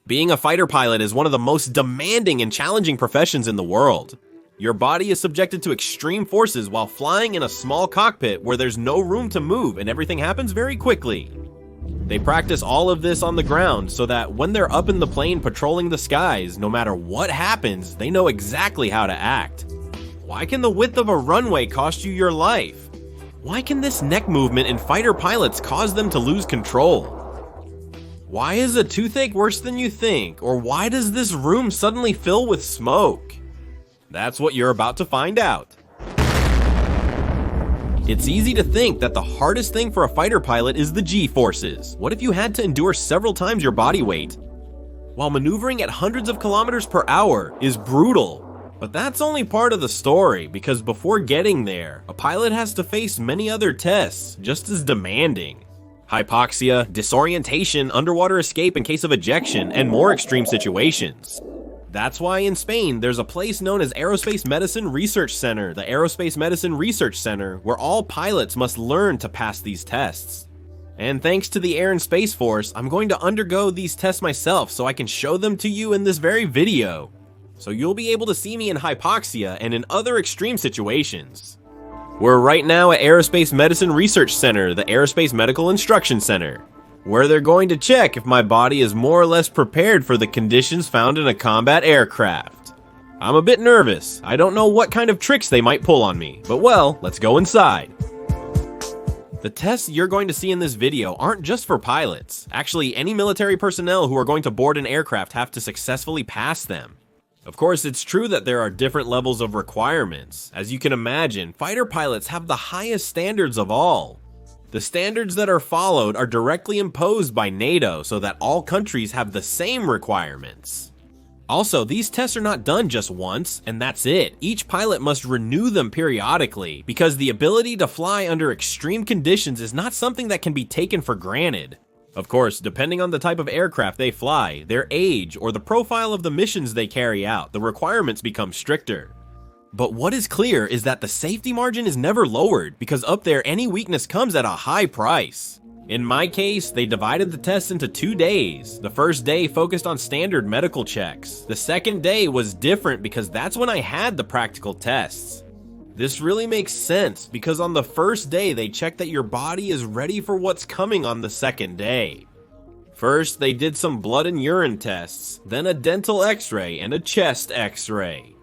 Being a fighter pilot is one of the most demanding and challenging professions in the world. Your body is subjected to extreme forces while flying in a small cockpit where there's no room to move and everything happens very quickly. They practice all of this on the ground so that when they're up in the plane patrolling the skies, no matter what happens, they know exactly how to act. Why can the width of a runway cost you your life? Why can this neck movement in fighter pilots cause them to lose control? Why is a toothache worse than you think? Or why does this room suddenly fill with smoke? That's what you're about to find out. It's easy to think that the hardest thing for a fighter pilot is the G-forces. What if you had to endure several times your body weight? While maneuvering at hundreds of kilometers per hour is brutal. But that's only part of the story, because before getting there, a pilot has to face many other tests just as demanding. Hypoxia, disorientation, underwater escape in case of ejection, and more extreme situations. That's why in Spain, there's a place known as Aerospace Medicine Research Center, the Aerospace Medicine Research Center, where all pilots must learn to pass these tests. And thanks to the Air and Space Force, I'm going to undergo these tests myself so I can show them to you in this very video. So you'll be able to see me in hypoxia and in other extreme situations. We're right now at Aerospace Medicine Research Center, the Aerospace Medical Instruction Center, where they're going to check if my body is more or less prepared for the conditions found in a combat aircraft. I'm a bit nervous. I don't know what kind of tricks they might pull on me, but well, let's go inside. The tests you're going to see in this video aren't just for pilots. Actually, any military personnel who are going to board an aircraft have to successfully pass them. Of course, it's true that there are different levels of requirements. As you can imagine, fighter pilots have the highest standards of all. The standards that are followed are directly imposed by NATO so that all countries have the same requirements. Also, these tests are not done just once, and that's it. Each pilot must renew them periodically, because the ability to fly under extreme conditions is not something that can be taken for granted. Of course, depending on the type of aircraft they fly, their age, or the profile of the missions they carry out, the requirements become stricter. But what is clear is that the safety margin is never lowered, because up there any weakness comes at a high price. In my case, they divided the tests into 2 days. The first day focused on standard medical checks. The second day was different because that's when I had the practical tests. This really makes sense because on the first day they check that your body is ready for what's coming on the second day. First, they did some blood and urine tests, then a dental x-ray and a chest x-ray.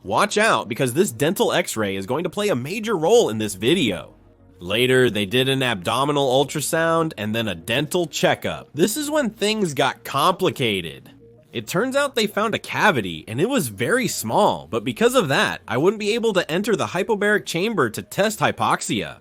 Watch out because this dental x-ray is going to play a major role in this video. Later, they did an abdominal ultrasound and then a dental checkup. This is when things got complicated. It turns out they found a cavity, and it was very small, but because of that, I wouldn't be able to enter the hypobaric chamber to test hypoxia.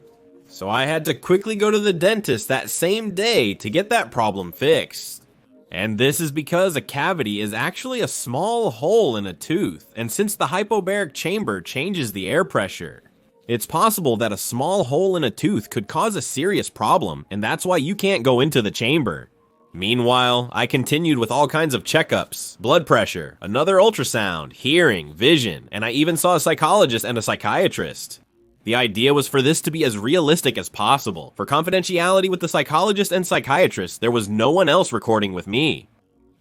So I had to quickly go to the dentist that same day to get that problem fixed. And this is because a cavity is actually a small hole in a tooth, and since the hypobaric chamber changes the air pressure, it's possible that a small hole in a tooth could cause a serious problem, and that's why you can't go into the chamber. Meanwhile, I continued with all kinds of checkups, blood pressure, another ultrasound, hearing, vision, and I even saw a psychologist and a psychiatrist. The idea was for this to be as realistic as possible. For confidentiality with the psychologist and psychiatrist, there was no one else recording with me.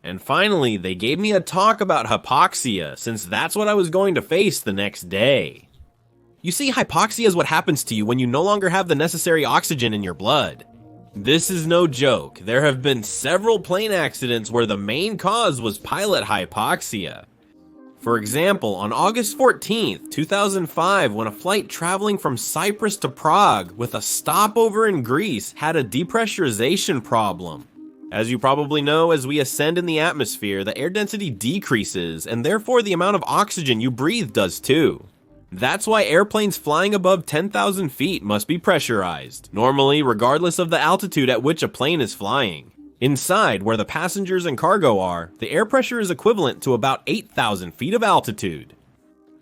And finally, they gave me a talk about hypoxia, since that's what I was going to face the next day. You see, hypoxia is what happens to you when you no longer have the necessary oxygen in your blood. This is no joke. There have been several plane accidents where the main cause was pilot hypoxia. For example, on August 14th, 2005, when a flight traveling from Cyprus to Prague with a stopover in Greece had a depressurization problem. As you probably know, as we ascend in the atmosphere, the air density decreases, and therefore the amount of oxygen you breathe does too. That's why airplanes flying above 10,000 feet must be pressurized, normally regardless of the altitude at which a plane is flying. Inside, where the passengers and cargo are, the air pressure is equivalent to about 8,000 feet of altitude.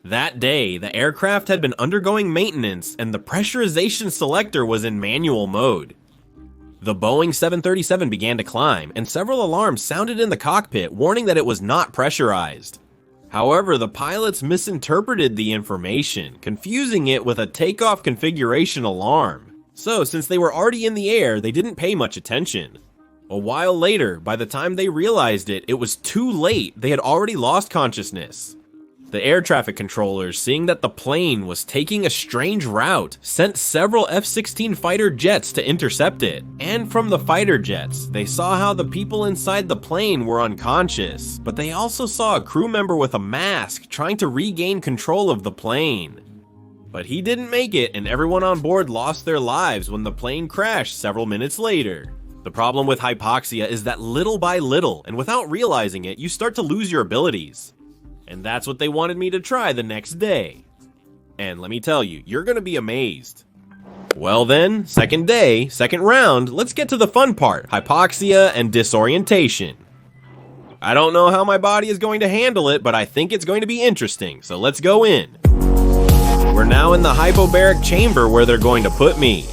That day, the aircraft had been undergoing maintenance and the pressurization selector was in manual mode. The Boeing 737 began to climb, and several alarms sounded in the cockpit warning that it was not pressurized. However, the pilots misinterpreted the information, confusing it with a takeoff configuration alarm. So, since they were already in the air, they didn't pay much attention. A while later, by the time they realized it, it was too late. They had already lost consciousness. The air traffic controllers, seeing that the plane was taking a strange route, sent several F-16 fighter jets to intercept it. And from the fighter jets, they saw how the people inside the plane were unconscious, but they also saw a crew member with a mask trying to regain control of the plane. But he didn't make it, and everyone on board lost their lives when the plane crashed several minutes later. The problem with hypoxia is that little by little, and without realizing it, you start to lose your abilities. And that's what they wanted me to try the next day. And let me tell you, you're gonna be amazed. Well then, second day, second round, let's get to the fun part, hypoxia and disorientation. I don't know how my body is going to handle it, but I think it's going to be interesting, so let's go in. We're now in the hypobaric chamber where they're going to put me.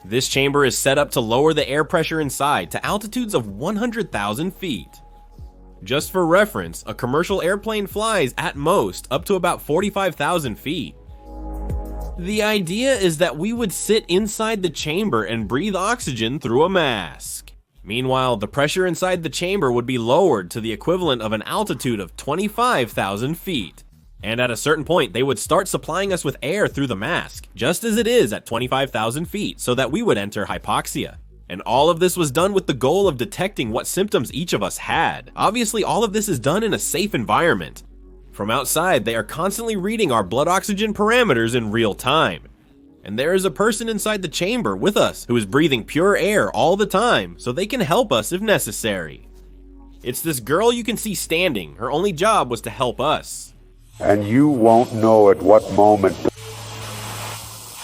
This chamber is set up to lower the air pressure inside to altitudes of 100,000 feet. Just for reference, a commercial airplane flies at most up to about 45,000 feet. The idea is that we would sit inside the chamber and breathe oxygen through a mask. Meanwhile, the pressure inside the chamber would be lowered to the equivalent of an altitude of 25,000 feet. And at a certain point, they would start supplying us with air through the mask, just as it is at 25,000 feet, so that we would enter hypoxia. And all of this was done with the goal of detecting what symptoms each of us had. Obviously, all of this is done in a safe environment. From outside, they are constantly reading our blood oxygen parameters in real time. And there is a person inside the chamber with us who is breathing pure air all the time, so they can help us if necessary. It's this girl you can see standing. Her only job was to help us. And you won't know at what moment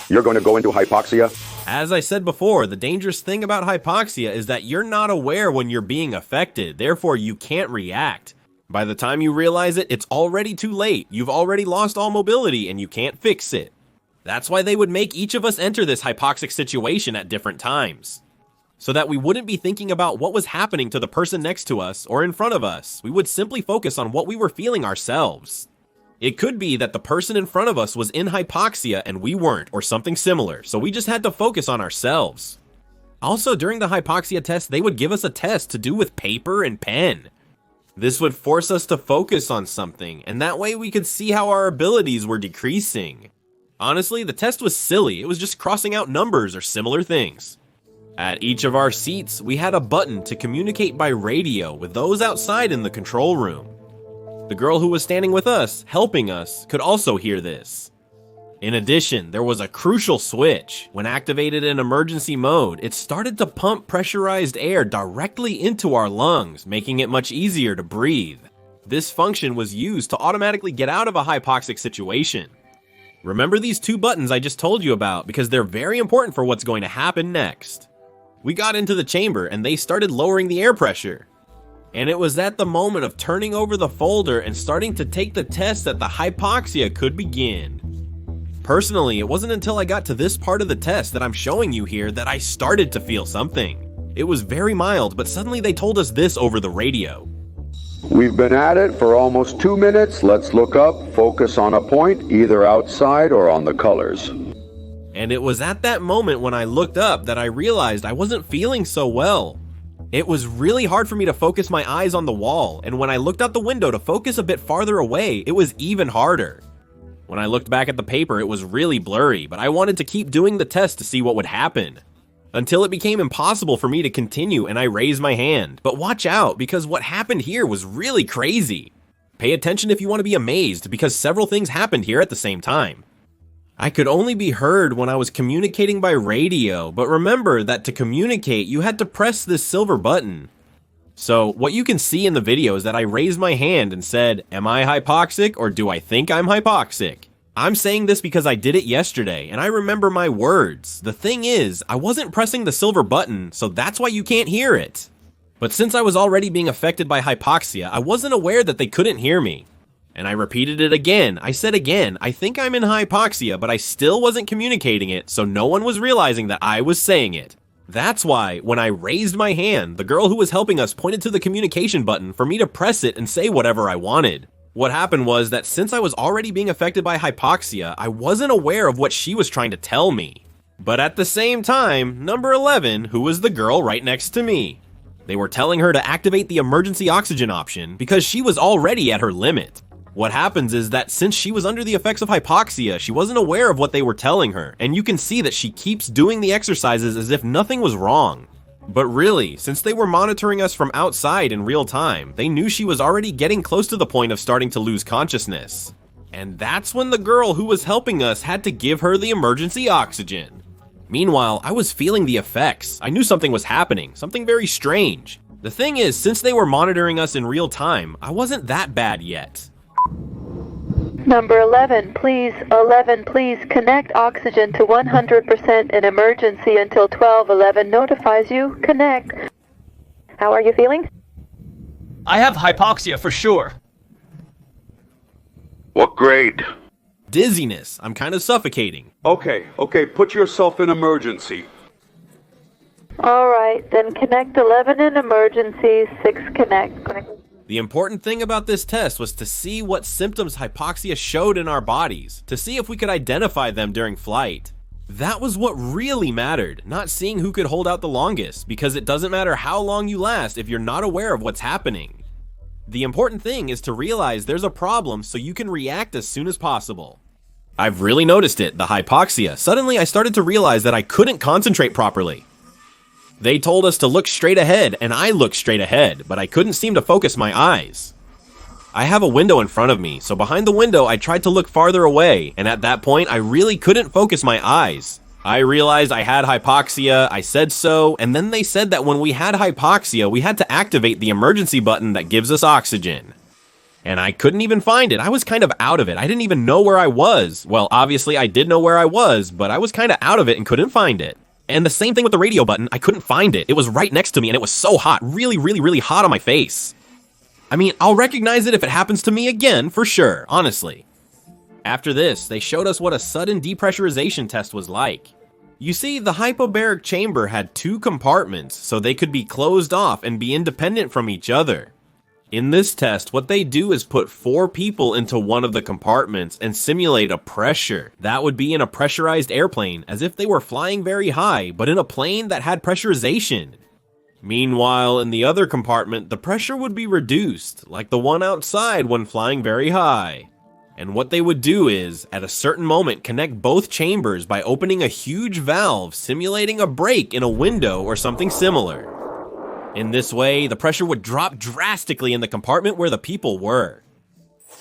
you're going to go into hypoxia. As I said before, the dangerous thing about hypoxia is that you're not aware when you're being affected, therefore you can't react. By the time you realize it, it's already too late. You've already lost all mobility and you can't fix it. That's why they would make each of us enter this hypoxic situation at different times. So that we wouldn't be thinking about what was happening to the person next to us or in front of us. We would simply focus on what we were feeling ourselves. It could be that the person in front of us was in hypoxia and we weren't, or something similar, so we just had to focus on ourselves. Also, during the hypoxia test, they would give us a test to do with paper and pen. This would force us to focus on something, and that way we could see how our abilities were decreasing. Honestly, the test was silly. It was just crossing out numbers or similar things. At each of our seats, we had a button to communicate by radio with those outside in the control room. The girl who was standing with us, helping us, could also hear this. In addition, there was a crucial switch. When activated in emergency mode, it started to pump pressurized air directly into our lungs, making it much easier to breathe. This function was used to automatically get out of a hypoxic situation. Remember these two buttons I just told you about because they're very important for what's going to happen next. We got into the chamber and they started lowering the air pressure. And it was at the moment of turning over the folder and starting to take the test that the hypoxia could begin. Personally, it wasn't until I got to this part of the test that I'm showing you here that I started to feel something. It was very mild, but suddenly they told us this over the radio. We've been at it for almost 2 minutes. Let's look up, focus on a point, either outside or on the colors. And it was at that moment when I looked up that I realized I wasn't feeling so well. It was really hard for me to focus my eyes on the wall, and when I looked out the window to focus a bit farther away, it was even harder. When I looked back at the paper, it was really blurry, but I wanted to keep doing the test to see what would happen. Until it became impossible for me to continue and I raised my hand. But watch out, because what happened here was really crazy. Pay attention if you want to be amazed, because several things happened here at the same time. I could only be heard when I was communicating by radio, but remember that to communicate, you had to press this silver button. So what you can see in the video is that I raised my hand and said, "Am I hypoxic or do I think I'm hypoxic?" I'm saying this because I did it yesterday and I remember my words. The thing is, I wasn't pressing the silver button, so that's why you can't hear it. But since I was already being affected by hypoxia, I wasn't aware that they couldn't hear me. And I repeated it again. I said again, I think I'm in hypoxia, but I still wasn't communicating it, so no one was realizing that I was saying it. That's why, when I raised my hand, the girl who was helping us pointed to the communication button for me to press it and say whatever I wanted. What happened was that since I was already being affected by hypoxia, I wasn't aware of what she was trying to tell me. But at the same time, number 11, who was the girl right next to me. They were telling her to activate the emergency oxygen option because she was already at her limit. What happens is that since she was under the effects of hypoxia, she wasn't aware of what they were telling her, and you can see that she keeps doing the exercises as if nothing was wrong. But really, since they were monitoring us from outside in real time, they knew she was already getting close to the point of starting to lose consciousness. And that's when the girl who was helping us had to give her the emergency oxygen. Meanwhile, I was feeling the effects. I knew something was happening, something very strange. The thing is, since they were monitoring us in real time, I wasn't that bad yet. Number 11, please connect oxygen to 100% in emergency until 1211 notifies you. Connect. How are you feeling? I have hypoxia for sure. What grade? Dizziness. I'm kind of suffocating. Okay, put yourself in emergency. Alright, then connect 11 in emergency, 6 connect. The important thing about this test was to see what symptoms hypoxia showed in our bodies, to see if we could identify them during flight. That was what really mattered, not seeing who could hold out the longest, because it doesn't matter how long you last if you're not aware of what's happening. The important thing is to realize there's a problem so you can react as soon as possible. I've really noticed it, the hypoxia. Suddenly I started to realize that I couldn't concentrate properly. They told us to look straight ahead, and I looked straight ahead, but I couldn't seem to focus my eyes. I have a window in front of me, so behind the window I tried to look farther away, and at that point I really couldn't focus my eyes. I realized I had hypoxia, I said so, and then they said that when we had hypoxia, we had to activate the emergency button that gives us oxygen. And I couldn't even find it. I was kind of out of it. I didn't even know where I was. Well, obviously I did know where I was, but I was kind of out of it and couldn't find it. And the same thing with the radio button, I couldn't find it. It was right next to me and it was so hot, really hot on my face. I mean, I'll recognize it if it happens to me again, for sure, honestly. After this, they showed us what a sudden depressurization test was like. You see, the hypobaric chamber had 2 compartments, so they could be closed off and be independent from each other. In this test, what they do is put 4 people into one of the compartments and simulate a pressure. That would be in a pressurized airplane, as if they were flying very high, but in a plane that had pressurization. Meanwhile, in the other compartment, the pressure would be reduced, like the one outside when flying very high. And what they would do is, at a certain moment, connect both chambers by opening a huge valve, simulating a break in a window or something similar. In this way, the pressure would drop drastically in the compartment where the people were.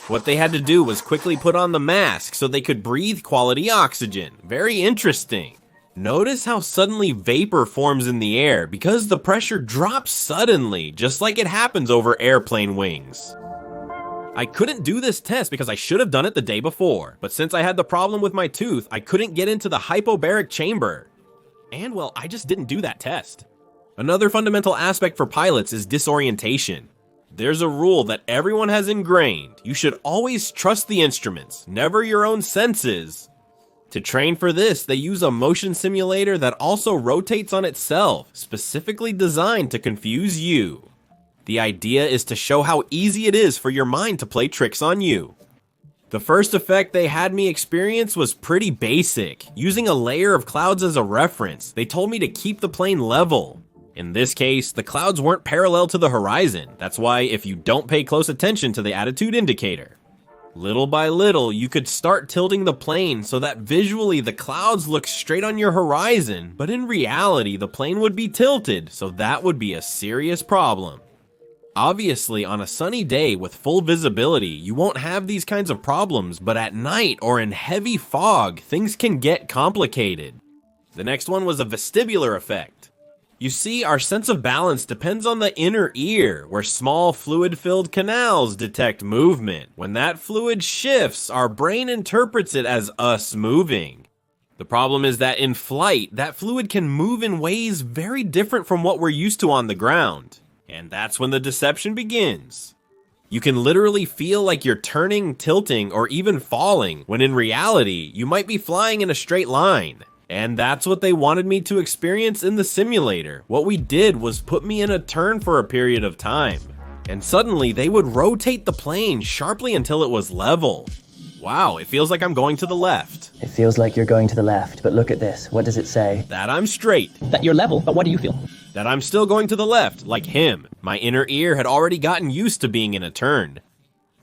What they had to do was quickly put on the mask so they could breathe quality oxygen. Very interesting. Notice how suddenly vapor forms in the air because the pressure drops suddenly, just like it happens over airplane wings. I couldn't do this test because I should have done it the day before, but since I had the problem with my tooth, I couldn't get into the hypobaric chamber. And well, I just didn't do that test. Another fundamental aspect for pilots is disorientation. There's a rule that everyone has ingrained. You should always trust the instruments, never your own senses. To train for this, they use a motion simulator that also rotates on itself, specifically designed to confuse you. The idea is to show how easy it is for your mind to play tricks on you. The first effect they had me experience was pretty basic. Using a layer of clouds as a reference, they told me to keep the plane level. In this case, the clouds weren't parallel to the horizon. That's why if you don't pay close attention to the attitude indicator, little by little, you could start tilting the plane so that visually the clouds look straight on your horizon, but in reality, the plane would be tilted, so that would be a serious problem. Obviously, on a sunny day with full visibility, you won't have these kinds of problems, but at night or in heavy fog, things can get complicated. The next one was a vestibular effect. You see, our sense of balance depends on the inner ear, where small fluid-filled canals detect movement. When that fluid shifts, our brain interprets it as us moving. The problem is that in flight, that fluid can move in ways very different from what we're used to on the ground. And that's when the deception begins. You can literally feel like you're turning, tilting, or even falling, when in reality, you might be flying in a straight line. And that's what they wanted me to experience in the simulator. What we did was put me in a turn for a period of time. And suddenly, they would rotate the plane sharply until it was level. Wow, it feels like I'm going to the left. It feels like you're going to the left, but look at this. What does it say? That I'm straight. That you're level, but what do you feel? that I'm still going to the left, like him. My inner ear had already gotten used to being in a turn.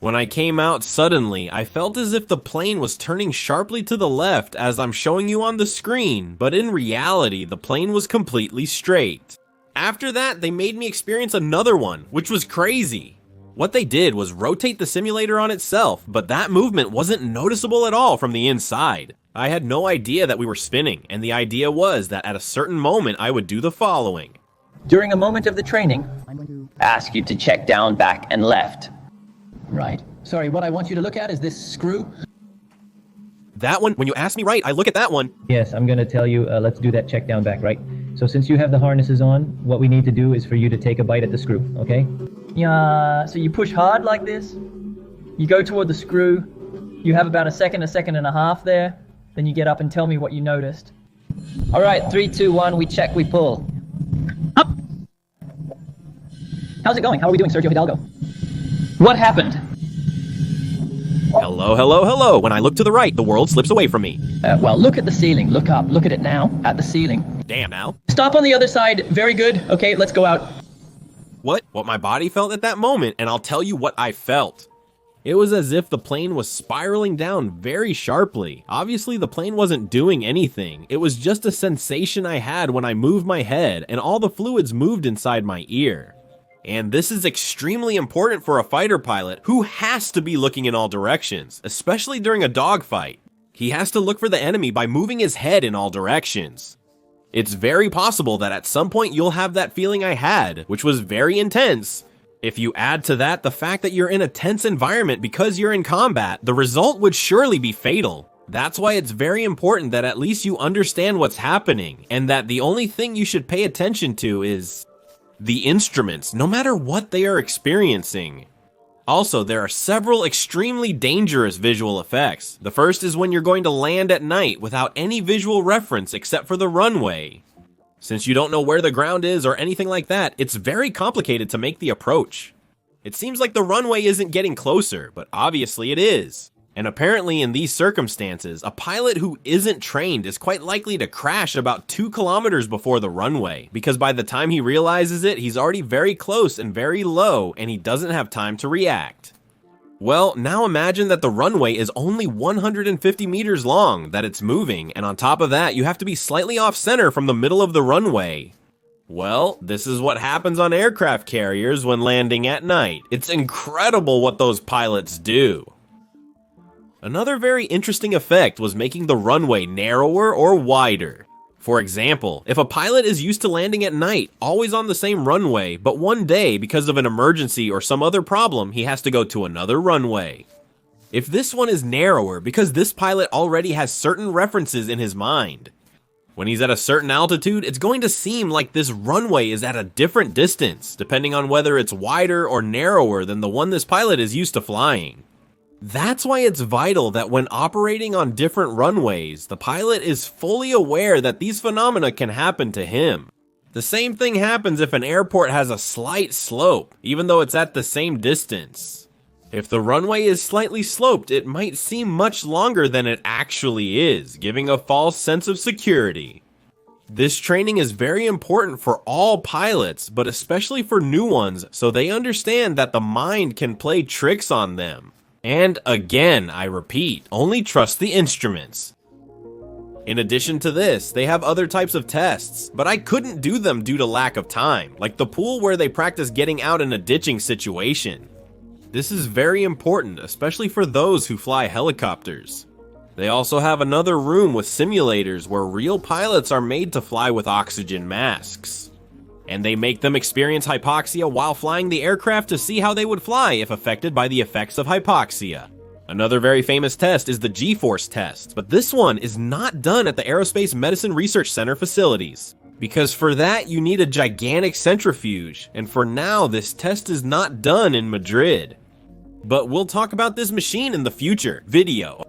When I came out suddenly, I felt as if the plane was turning sharply to the left as I'm showing you on the screen, but in reality, the plane was completely straight. After that, they made me experience another one, which was crazy. What they did was rotate the simulator on itself, but that movement wasn't noticeable at all from the inside. I had no idea that we were spinning, and the idea was that at a certain moment I would do the following. During a moment of the training, I'm going to ask you to check down, back, and left. Right. Sorry, what I want you to look at is this screw. That one, when you ask me right, I look at that one. Yes, I'm going to tell you, let's do that check down, back, right? So since you have the harnesses on, what we need to do is for you to take a bite at the screw, okay? Yeah, so you push hard like this, you go toward the screw, you have about a second and a half there, then you get up and tell me what you noticed. All right, 3, 2, 1, we check, we pull. Up! How's it going? How are we doing, Sergio Hidalgo? What happened? Hello, hello, hello. When I look to the right, the world slips away from me. Well, look at the ceiling. Look up. Look at it now. At the ceiling. Damn, now. Stop on the other side. Very good. Okay, let's go out. What my body felt at that moment, and I'll tell you what I felt. It was as if the plane was spiraling down very sharply. Obviously, the plane wasn't doing anything. It was just a sensation I had when I moved my head, and all the fluids moved inside my ear. And this is extremely important for a fighter pilot who has to be looking in all directions, especially during a dogfight. He has to look for the enemy by moving his head in all directions. It's very possible that at some point you'll have that feeling I had, which was very intense. If you add to that the fact that you're in a tense environment because you're in combat, the result would surely be fatal. That's why it's very important that at least you understand what's happening, and that the only thing you should pay attention to is the instruments, no matter what they are experiencing. Also, there are several extremely dangerous visual effects. The first is when you're going to land at night without any visual reference except for the runway. Since you don't know where the ground is or anything like that, it's very complicated to make the approach. It seems like the runway isn't getting closer, but obviously it is. And apparently in these circumstances, a pilot who isn't trained is quite likely to crash about 2 kilometers before the runway, because by the time he realizes it, he's already very close and very low, and he doesn't have time to react. Well, now imagine that the runway is only 150 meters long, that it's moving, and on top of that, you have to be slightly off center from the middle of the runway. Well, this is what happens on aircraft carriers when landing at night. It's incredible what those pilots do. Another very interesting effect was making the runway narrower or wider. For example, if a pilot is used to landing at night, always on the same runway, but one day, because of an emergency or some other problem, he has to go to another runway. If this one is narrower, because this pilot already has certain references in his mind. When he's at a certain altitude, it's going to seem like this runway is at a different distance, depending on whether it's wider or narrower than the one this pilot is used to flying. That's why it's vital that when operating on different runways, the pilot is fully aware that these phenomena can happen to him. The same thing happens if an airport has a slight slope, even though it's at the same distance. If the runway is slightly sloped, it might seem much longer than it actually is, giving a false sense of security. This training is very important for all pilots, but especially for new ones, so they understand that the mind can play tricks on them. And again, I repeat, only trust the instruments. In addition to this, they have other types of tests, but I couldn't do them due to lack of time, like the pool where they practice getting out in a ditching situation. This is very important, especially for those who fly helicopters. They also have another room with simulators where real pilots are made to fly with oxygen masks. And they make them experience hypoxia while flying the aircraft to see how they would fly if affected by the effects of hypoxia. Another very famous test is the G-force test, but this one is not done at the Aerospace Medicine Research Center facilities. Because for that, you need a gigantic centrifuge, and for now, this test is not done in Madrid. But we'll talk about this machine in the future video.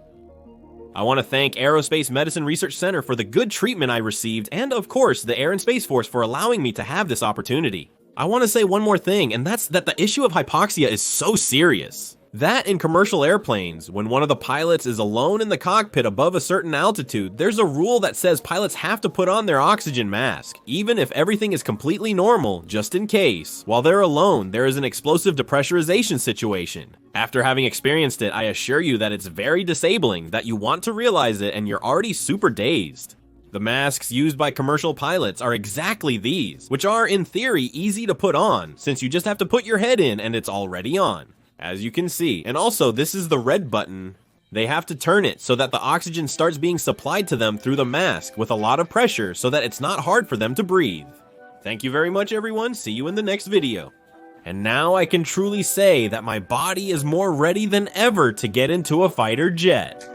I want to thank Aerospace Medicine Research Center for the good treatment I received, and of course, the Air and Space Force for allowing me to have this opportunity. I want to say one more thing, and that's that the issue of hypoxia is so serious. That in commercial airplanes, when one of the pilots is alone in the cockpit above a certain altitude, there's a rule that says pilots have to put on their oxygen mask, even if everything is completely normal, just in case. While they're alone, there is an explosive depressurization situation. After having experienced it, I assure you that it's very disabling, that you want to realize it and you're already super dazed. The masks used by commercial pilots are exactly these, which are in theory easy to put on, since you just have to put your head in and it's already on. As you can see, and also this is the red button. They have to turn it so that the oxygen starts being supplied to them through the mask with a lot of pressure so that it's not hard for them to breathe. Thank you very much everyone, see you in the next video. And now I can truly say that my body is more ready than ever to get into a fighter jet.